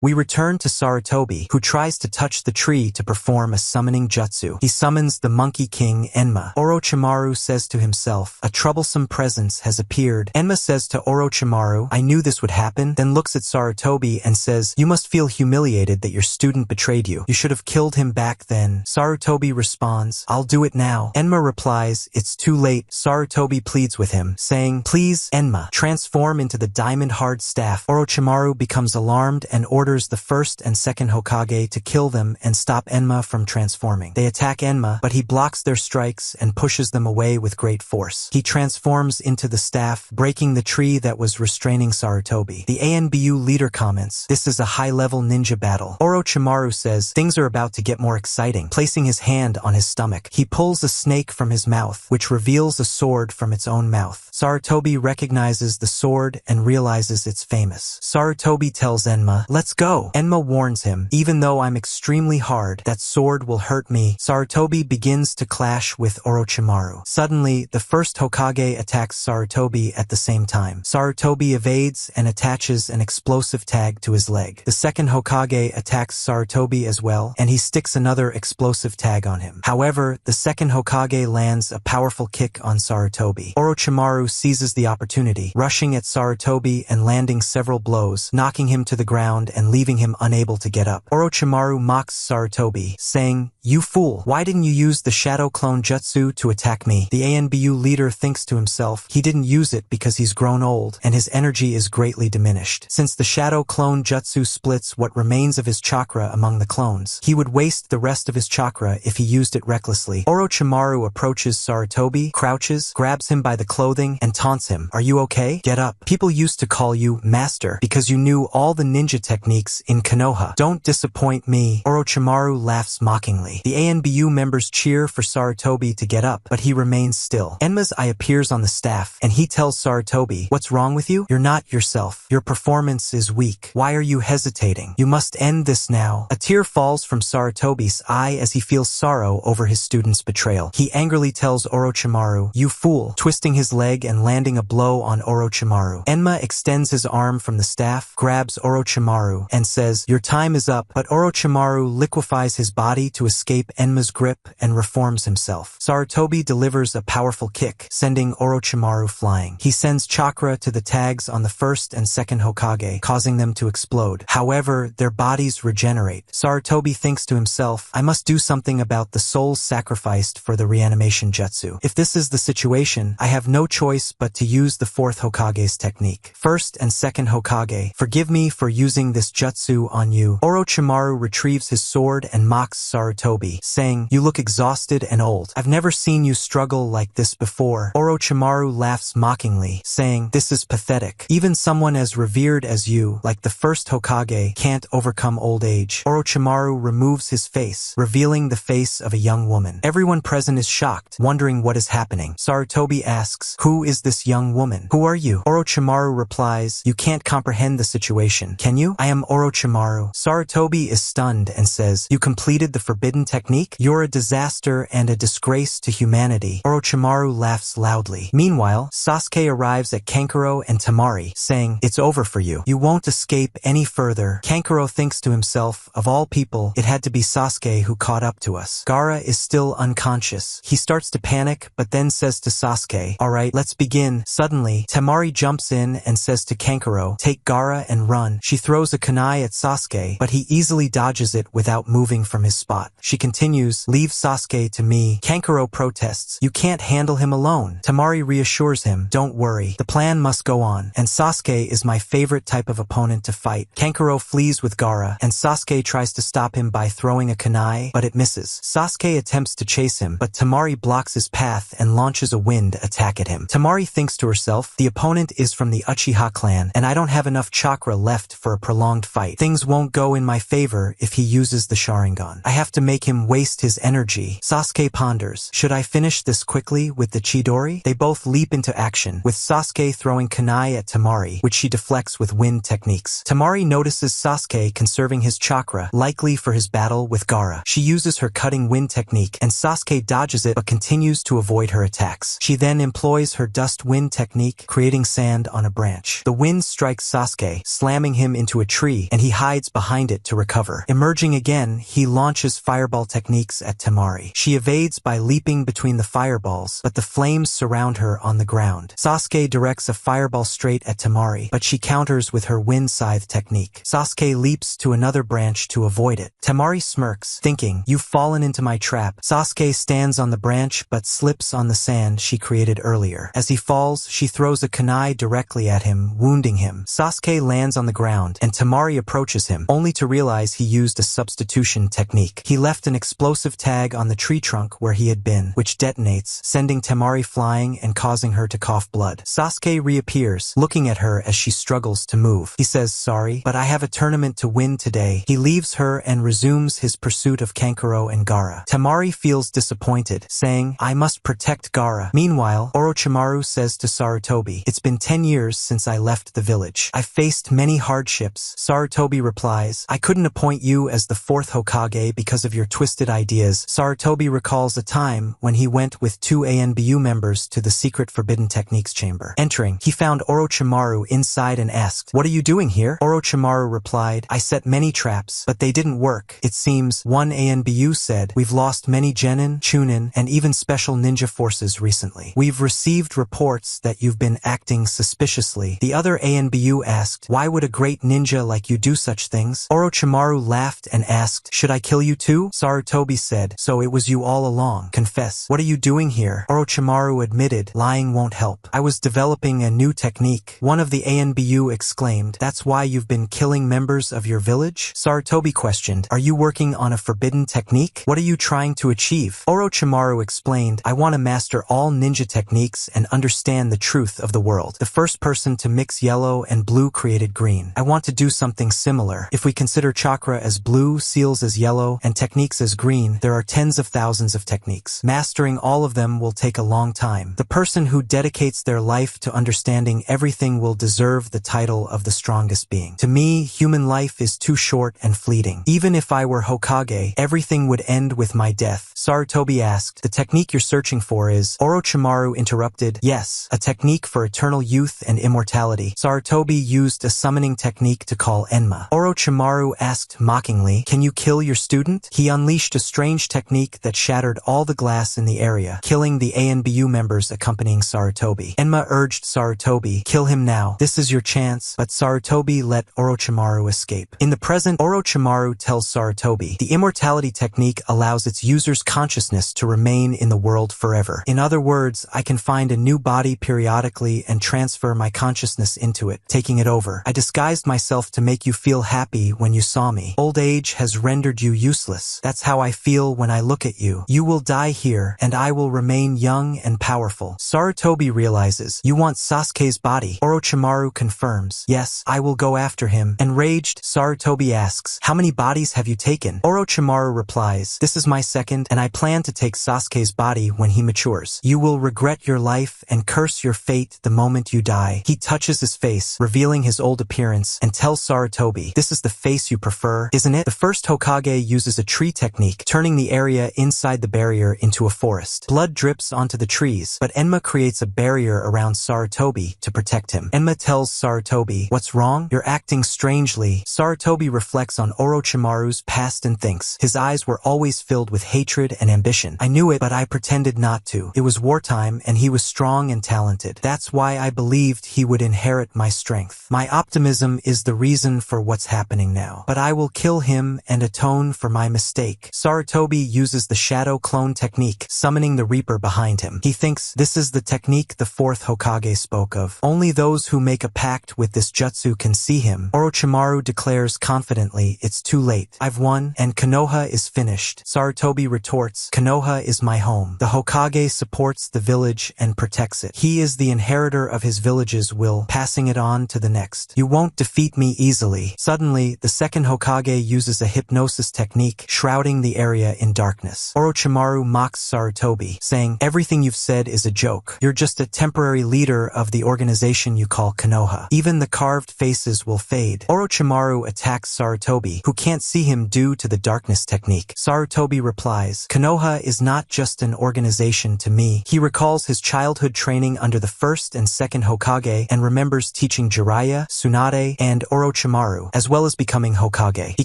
We return to Sarutobi, who tries to touch the tree to perform a summoning jutsu. He summons the Monkey King, Enma. Orochimaru says to himself, a troublesome presence has appeared. Enma says to Orochimaru, I knew this would happen, then looks at Sarutobi and says, you must feel humiliated that your student betrayed you. You should have killed him back then. Sarutobi responds, I'll do it now. Enma replies, it's too late. Sarutobi pleads with him, saying, please, Enma, transform into the diamond-hard staff. Orochimaru becomes alarmed and orders the first and second Hokage to kill them and stop Enma from transforming. They attack Enma, but he blocks their strikes and pushes them away with great force. He transforms into the staff, breaking the tree that was restraining Sarutobi. The ANBU leader comments, this is a high-level ninja battle. Orochimaru says, things are about to get more exciting. Placing his hand on his stomach, he pulls a snake from his mouth, which reveals a sword from its own mouth. Sarutobi recognizes the sword and realizes it's famous. Sarutobi tells Enma, let's go. Enma warns him, even though I'm extremely hard, that sword will hurt me. Sarutobi begins to clash with Orochimaru. Suddenly, the first Hokage attacks Sarutobi at the same time. Sarutobi evades and attaches an explosive tag to his leg. The second Hokage attacks Sarutobi as well, and he sticks another explosive tag on him. However, the second Hokage lands a powerful kick on Sarutobi. Orochimaru seizes the opportunity, rushing at Sarutobi and landing several blows, knocking him to the ground and leaving him unable to get up. Orochimaru mocks Sarutobi, saying, you fool, why didn't you use the shadow clone jutsu to attack me? The ANBU leader thinks to himself, he didn't use it because he's grown old and his energy is greatly diminished. Since the shadow clone jutsu splits what remains of his chakra among the clones, he would waste the rest of his chakra if he used it recklessly. Orochimaru approaches Sarutobi, crouches, grabs him by the clothing, and taunts him, are you okay? Get up. People used to call you Master because you knew all the ninja techniques in Konoha. Don't disappoint me. Orochimaru laughs mockingly. The ANBU members cheer for Sarutobi to get up, but he remains still. Enma's eye appears on the staff, and he tells Sarutobi, what's wrong with you? You're not yourself. Your performance is weak. Why are you hesitating? You must end this now. A tear falls from Sarutobi's eye as he feels sorrow over his student's betrayal. He angrily tells Orochimaru, you fool, twisting his leg and landing a blow on Orochimaru. Enma extends his arm from the staff, grabs Orochimaru, and says, your time is up, but Orochimaru liquefies his body to escape Enma's grip and reforms himself. Sarutobi delivers a powerful kick, sending Orochimaru flying. He sends chakra to the tags on the first and second Hokage, causing them to explode. However, their bodies regenerate. Sarutobi thinks to himself, I must do something about the souls sacrificed for the reanimation jutsu. If this is the situation, I have no choice but to use the fourth Hokage's technique. First and second Hokage, forgive me for using this jutsu on you. Orochimaru retrieves his sword and mocks Sarutobi, saying, you look exhausted and old. I've never seen you struggle like this before. Orochimaru laughs mockingly, saying, this is pathetic. Even someone as revered as you, like the first Hokage, can't overcome old age. Orochimaru removes his face, revealing the face of a young woman. Everyone present is shocked, wondering what is happening. Sarutobi asks, who is this young woman? Who are you? Orochimaru replies, you can't comprehend the situation, can you? I am Orochimaru. Sarutobi is stunned and says, you completed the forbidden technique? You're a disaster and a disgrace to humanity. Orochimaru laughs loudly. Meanwhile, Sasuke arrives at Kankuro and Temari, saying, it's over for you. You won't escape any further. Kankuro thinks to himself, of all people, it had to be Sasuke who caught up to us. Gaara is still unconscious. He starts to panic, but then says to Sasuke, alright, let's begin. Suddenly, Temari jumps in and says to Kankuro, take Gaara and run. She throws a kunai at Sasuke, but he easily dodges it without moving from his spot. She continues, leave Sasuke to me. Kankuro protests, you can't handle him alone. Temari reassures him, don't worry, the plan must go on, and Sasuke is my favorite type of opponent to fight. Kankuro flees with Gaara, and Sasuke tries to stop him by throwing a kunai, but it misses. Sasuke attempts to chase him, but Temari blocks his path and launches a wind attack at him. Temari thinks to herself, the opponent is from the Uchiha clan, and I don't have enough chakra left for a prolonged fight. Things won't go in my favor if he uses the Sharingan. I have to make him waste his energy. Sasuke ponders, should I finish this quickly with the Chidori? They both leap into action, with Sasuke throwing kunai at Temari, which she deflects with wind techniques. Temari notices Sasuke conserving his chakra, likely for his battle with Gaara. She uses her cutting wind technique, and Sasuke dodges it but continues to avoid her attacks. She then employs her dust wind technique, creating sand on a branch. The wind strikes Sasuke, slamming him into a tree tree, and he hides behind it to recover. Emerging again, he launches fireball techniques at Temari. She evades by leaping between the fireballs, but the flames surround her on the ground. Sasuke directs a fireball straight at Temari, but she counters with her wind scythe technique. Sasuke leaps to another branch to avoid it. Temari smirks, thinking, "You've fallen into my trap." Sasuke stands on the branch but slips on the sand she created earlier. As he falls, she throws a kunai directly at him, wounding him. Sasuke lands on the ground, and Temari approaches him, only to realize he used a substitution technique. He left an explosive tag on the tree trunk where he had been, which detonates, sending Temari flying and causing her to cough blood. Sasuke reappears, looking at her as she struggles to move. He says, "Sorry, but I have a tournament to win today." He leaves her and resumes his pursuit of Kankuro and Gaara. Temari feels disappointed, saying, "I must protect Gaara." Meanwhile, Orochimaru says to Sarutobi, "It's been 10 years since I left the village. I've faced many hardships." Sarutobi replies, "I couldn't appoint you as the 4th Hokage because of your twisted ideas." Sarutobi recalls a time when he went with 2 ANBU members to the secret Forbidden Techniques chamber. Entering, he found Orochimaru inside and asked, "What are you doing here?" Orochimaru replied, "I set many traps, but they didn't work. It seems," one ANBU said, "we've lost many genin, chunin, and even special ninja forces recently. We've received reports that you've been acting suspiciously." The other ANBU asked, "Why would a great ninja like you do such things?" Orochimaru laughed and asked, "Should I kill you too?" Sarutobi said, "So it was you all along. Confess. What are you doing here?" Orochimaru admitted, "Lying won't help. I was developing a new technique." One of the ANBU exclaimed, "That's why you've been killing members of your village?" Sarutobi questioned, "Are you working on a forbidden technique? What are you trying to achieve?" Orochimaru explained, "I want to master all ninja techniques and understand the truth of the world. The first person to mix yellow and blue created green. I want to do something similar. If we consider chakra as blue, seals as yellow, and techniques as green, there are tens of thousands of techniques. Mastering all of them will take a long time. The person who dedicates their life to understanding everything will deserve the title of the strongest being. To me, human life is too short and fleeting. Even if I were Hokage, everything would end with my death." Sarutobi asked, "The technique you're searching for is?" Orochimaru interrupted, "Yes, a technique for eternal youth and immortality." Sarutobi used a summoning technique to call Enma. Orochimaru asked mockingly, "Can you kill your student?" He unleashed a strange technique that shattered all the glass in the area, killing the ANBU members accompanying Sarutobi. Enma urged Sarutobi, "Kill him now. This is your chance," but Sarutobi let Orochimaru escape. In the present, Orochimaru tells Sarutobi, "The immortality technique allows its user's consciousness to remain in the world forever. In other words, I can find a new body periodically and transfer my consciousness into it, taking it over. I disguised myself to make you feel happy when you saw me. Old age has rendered you useless. That's how I feel when I look at you. You will die here, and I will remain young and powerful." Sarutobi realizes, "You want Sasuke's body?" Orochimaru confirms, "Yes, I will go after him." Enraged, Sarutobi asks, "How many bodies have you taken?" Orochimaru replies, "This is my second, and I plan to take Sasuke's body when he matures. You will regret your life and curse your fate the moment you die." He touches his face, revealing his old appearance, and tells Sarutobi, "This is the face you prefer, isn't it?" The first Hokage uses a tree technique, turning the area inside the barrier into a forest. Blood drips onto the trees, but Enma creates a barrier around Sarutobi to protect him. Enma tells Sarutobi, "What's wrong? You're acting strangely." Sarutobi reflects on Orochimaru's past and thinks, "His eyes were always filled with hatred and ambition. I knew it, but I pretended not to. It was wartime, and he was strong and talented. That's why I believed he would inherit my strength. My optimism is the reason for what's happening now. But I will kill him and atone for my mistake." Sarutobi uses the shadow clone technique, summoning the Reaper behind him. He thinks, "This is the technique the 4th Hokage spoke of. Only those who make a pact with this jutsu can see him." Orochimaru declares confidently, "It's too late. I've won, and Konoha is finished." Sarutobi retorts, "Konoha is my home. The Hokage supports the village and protects it. He is the inheritor of his village's will, passing it on to the next. You won't defeat me easily." Suddenly, the second Hokage uses a hypnosis technique, shrouding the area in darkness. Orochimaru mocks Sarutobi, saying, "Everything you've said is a joke. You're just a temporary leader of the organization you call Konoha. Even the carved faces will fade." Orochimaru attacks Sarutobi, who can't see him due to the darkness technique. Sarutobi replies, "Konoha is not just an organization to me." He recalls his childhood training under the first and second Hokage and remembers teaching Jiraiya, Tsunade, and Orochimaru Orochimaru, as well as becoming Hokage. He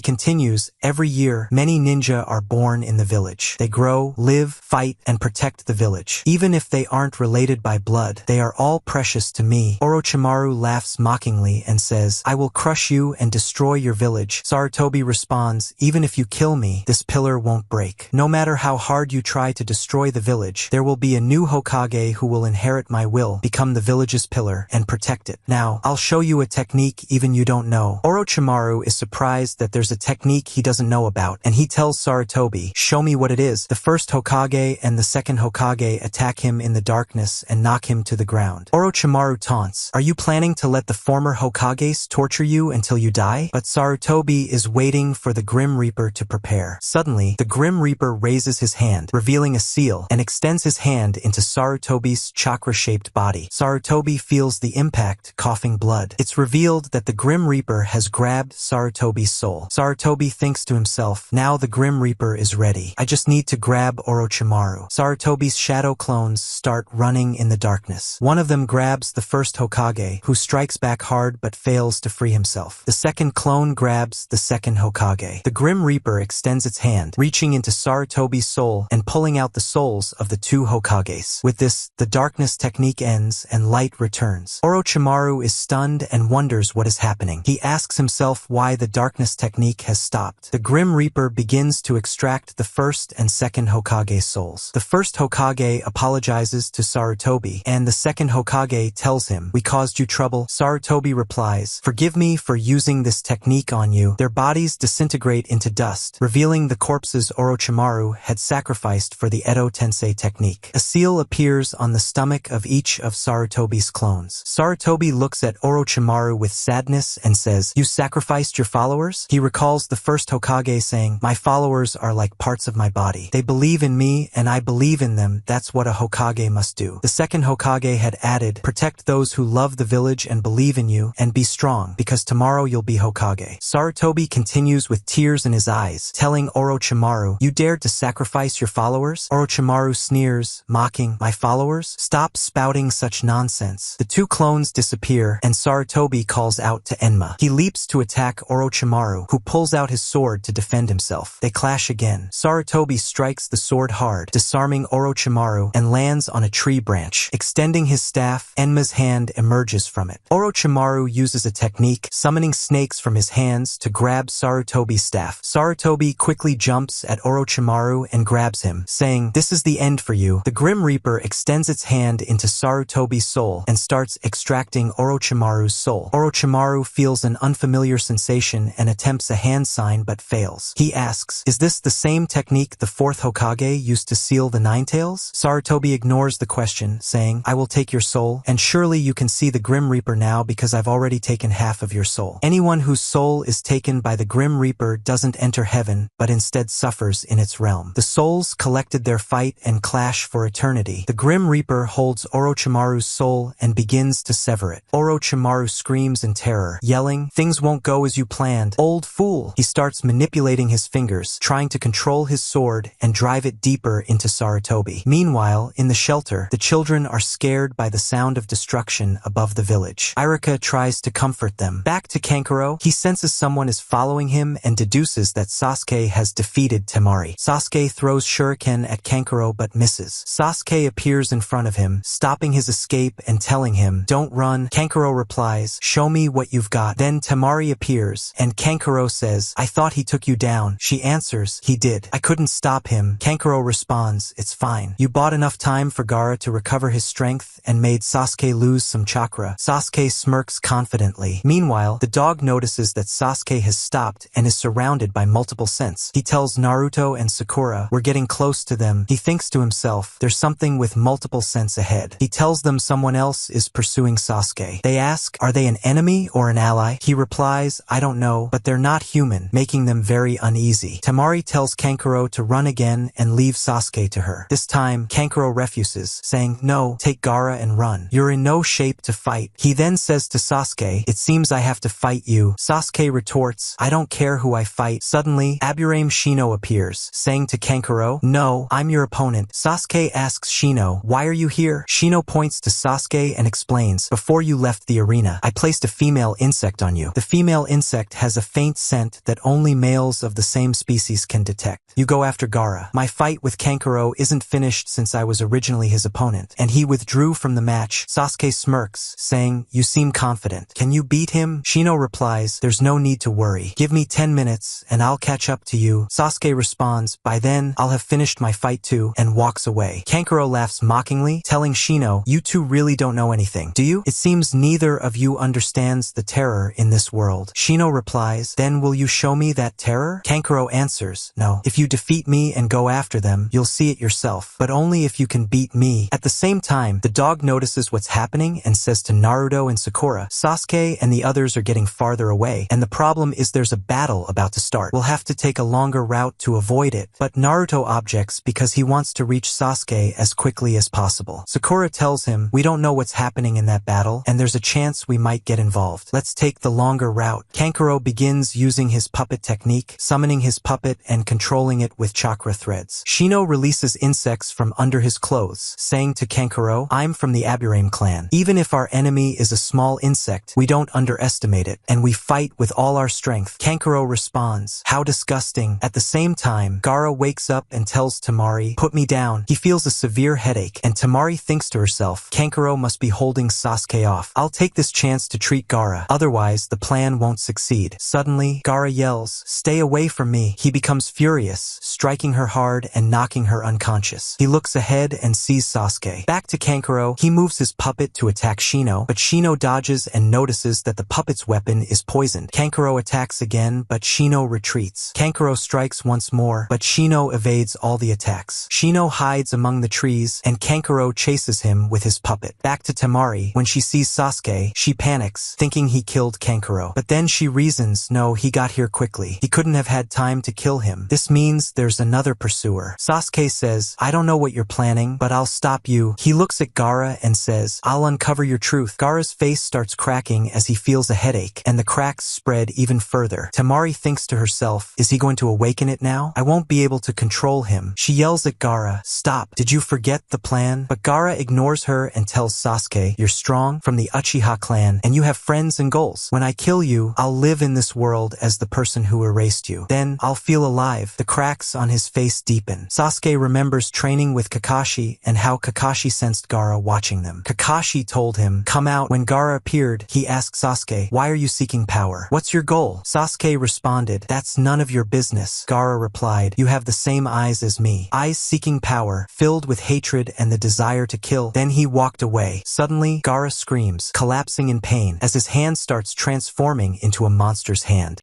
continues, every year, many ninja are born in the village. They grow, live, fight, and protect the village. Even if they aren't related by blood, they are all precious to me. Orochimaru laughs mockingly and says, I will crush you and destroy your village. Sarutobi responds, even if you kill me, this pillar won't break. No matter how hard you try to destroy the village, there will be a new Hokage who will inherit my will, become the village's pillar, and protect it. Now, I'll show you a technique even you don't know. Orochimaru is surprised that there's a technique he doesn't know about, and he tells Sarutobi, show me what it is. The first Hokage and the second Hokage attack him in the darkness and knock him to the ground. Orochimaru taunts, are you planning to let the former Hokages torture you until you die? But Sarutobi is waiting for the Grim Reaper to prepare. Suddenly, the Grim Reaper raises his hand, revealing a seal, and extends his hand into Sarutobi's chakra-shaped body. Sarutobi feels the impact, coughing blood. It's revealed that the Grim Reaper has grabbed Sarutobi's soul. Sarutobi thinks to himself, now the Grim Reaper is ready. I just need to grab Orochimaru. Sarutobi's shadow clones start running in the darkness. One of them grabs the first Hokage, who strikes back hard but fails to free himself. The second clone grabs the second Hokage. The Grim Reaper extends its hand, reaching into Sarutobi's soul and pulling out the souls of the two Hokages. With this, the darkness technique ends and light returns. Orochimaru is stunned and wonders what is happening. He asks himself why the darkness technique has stopped. The Grim Reaper begins to extract the first and second Hokage's souls. The first Hokage apologizes to Sarutobi, and the second Hokage tells him, we caused you trouble. Sarutobi replies, forgive me for using this technique on you. Their bodies disintegrate into dust, revealing the corpses Orochimaru had sacrificed for the Edo Tensei technique. A seal appears on the stomach of each of Sarutobi's clones. Sarutobi looks at Orochimaru with sadness and says, you sacrificed your followers? He recalls the first Hokage saying, my followers are like parts of my body. They believe in me and I believe in them. That's what a Hokage must do. The second Hokage had added, protect those who love the village and believe in you, and be strong, because tomorrow you'll be Hokage. Sarutobi continues with tears in his eyes, telling Orochimaru, you dared to sacrifice your followers? Orochimaru sneers, mocking, my followers? Stop spouting such nonsense. The two clones disappear, and Sarutobi calls out to Enma. He leaps to attack Orochimaru, who pulls out his sword to defend himself. They clash again. Sarutobi strikes the sword hard, disarming Orochimaru, and lands on a tree branch. Extending his staff, Enma's hand emerges from it. Orochimaru uses a technique, summoning snakes from his hands to grab Sarutobi's staff. Sarutobi quickly jumps at Orochimaru and grabs him, saying, this is the end for you. The Grim Reaper extends its hand into Sarutobi's soul and starts extracting Orochimaru's soul. Orochimaru feels an unfamiliar sensation and attempts a hand sign but fails. He asks, is this the same technique the fourth Hokage used to seal the Nine Tails? Sarutobi ignores the question, saying, I will take your soul, and surely you can see the Grim Reaper now because I've already taken half of your soul. Anyone whose soul is taken by the Grim Reaper doesn't enter heaven, but instead suffers in its realm. The souls collected their fight and clash for eternity. The Grim Reaper holds Orochimaru's soul and begins to sever it. Orochimaru screams in terror, yelling, things won't go as you planned, old fool. He starts manipulating his fingers, trying to control his sword and drive it deeper into Sarutobi. Meanwhile, in the shelter, the children are scared by the sound of destruction above the village. Irika tries to comfort them. Back to Kankuro, he senses someone is following him and deduces that Sasuke has defeated Temari. Sasuke throws shuriken at Kankuro but misses. Sasuke appears in front of him, stopping his escape and telling him, don't run. Kankuro replies, show me what you've got. Then Temari appears, and Kankuro says, I thought he took you down. She answers, he did. I couldn't stop him. Kankuro responds, it's fine. You bought enough time for Gaara to recover his strength and made Sasuke lose some chakra. Sasuke smirks confidently. Meanwhile, the dog notices that Sasuke has stopped and is surrounded by multiple scents. He tells Naruto and Sakura, we're getting close to them. He thinks to himself, there's something with multiple scents ahead. He tells them someone else is pursuing Sasuke. They ask, are they an enemy or an ally? He replies, I don't know, but they're not human, making them very uneasy. Temari tells Kankuro to run again and leave Sasuke to her. This time, Kankuro refuses, saying, no, take Gaara and run. You're in no shape to fight. He then says to Sasuke, it seems I have to fight you. Sasuke retorts, I don't care who I fight. Suddenly, Aburame Shino appears, saying to Kankuro, no, I'm your opponent. Sasuke asks Shino, why are you here? Shino points to Sasuke and explains, before you left the arena, I placed a female insect on you. The female insect has a faint scent that only males of the same species can detect. You go after Gaara. My fight with Kankuro isn't finished since I was originally his opponent, and he withdrew from the match. Sasuke smirks, saying, "You seem confident. Can you beat him?" Shino replies, "There's no need to worry. Give me 10 minutes and I'll catch up to you." Sasuke responds, "By then, I'll have finished my fight too," and walks away. Kankuro laughs mockingly, telling Shino, "You two really don't know anything, do you? It seems neither of you understands the terror in this world." Shino replies, "Then will you show me that terror?" Kankuro answers, "No. If you defeat me and go after them, you'll see it yourself, but only if you can beat me." At the same time, the dog notices what's happening and says to Naruto and Sakura, "Sasuke and the others are getting farther away, and the problem is there's a battle about to start. We'll have to take a longer route to avoid it." But Naruto objects because he wants to reach Sasuke as quickly as possible. Sakura tells him, "We don't know what's happening in that battle, and there's a chance we might get involved. Let's take the longer route." Kankuro begins using his puppet technique, summoning his puppet and controlling it with chakra threads. Shino releases insects from under his clothes, saying to Kankuro, "I'm from the Abridged clan. Even if our enemy is a small insect, we don't underestimate it, and we fight with all our strength." Kankuro responds, "How disgusting." At the same time, Gaara wakes up and tells Temari, "Put me down." He feels a severe headache, and Temari thinks to herself, Kankuro must be holding Sasuke off. "I'll take this chance to treat Gaara, otherwise the plan won't succeed." Suddenly, Gaara yells, "Stay away from me." He becomes furious, striking her hard and knocking her unconscious. He looks ahead and sees Sasuke. Back to Kankuro, he moves his puppet to attack Shino, but Shino dodges and notices that the puppet's weapon is poisoned. Kankuro attacks again, but Shino retreats. Kankuro strikes once more, but Shino evades all the attacks. Shino hides among the trees, and Kankuro chases him with his puppet. Back to Temari, when she sees Sasuke, she panics, thinking he killed Kankuro. But then she reasons, no, he got here quickly. He couldn't have had time to kill him. This means there's another pursuer. Sasuke says, "I don't know what you're planning, but I'll stop you." He looks at Gaara and says, "I'll uncover your truth." Gaara's face starts cracking as he feels a headache, and the cracks spread even further. Temari thinks to herself, is he going to awaken it now? I won't be able to control him. She yells at Gaara, "Stop, did you forget the plan?" But Gaara ignores her and tells Sasuke, "You're strong, from the Uchiha clan, and you have friends and goals. When I kill you, I'll live in this world as the person who erased you. Then I'll feel alive." The cracks on his face deepen. Sasuke remembers training with Kakashi and how Kakashi sensed Gaara watching them. Kakashi told him, "Come out." When Gaara appeared, he asked Sasuke, "Why are you seeking power? What's your goal?" Sasuke responded, "That's none of your business." Gaara replied, "You have the same eyes as me. Eyes seeking power, filled with hatred and the desire to kill." Then he walked away. Suddenly, Gaara screams, collapsing in pain, as his hand starts transforming into a monster's hand.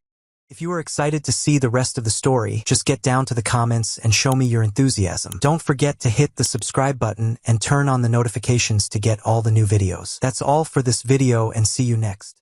If you are excited to see the rest of the story, just get down to the comments and show me your enthusiasm. Don't forget to hit the subscribe button and turn on the notifications to get all the new videos. That's all for this video, and see you next.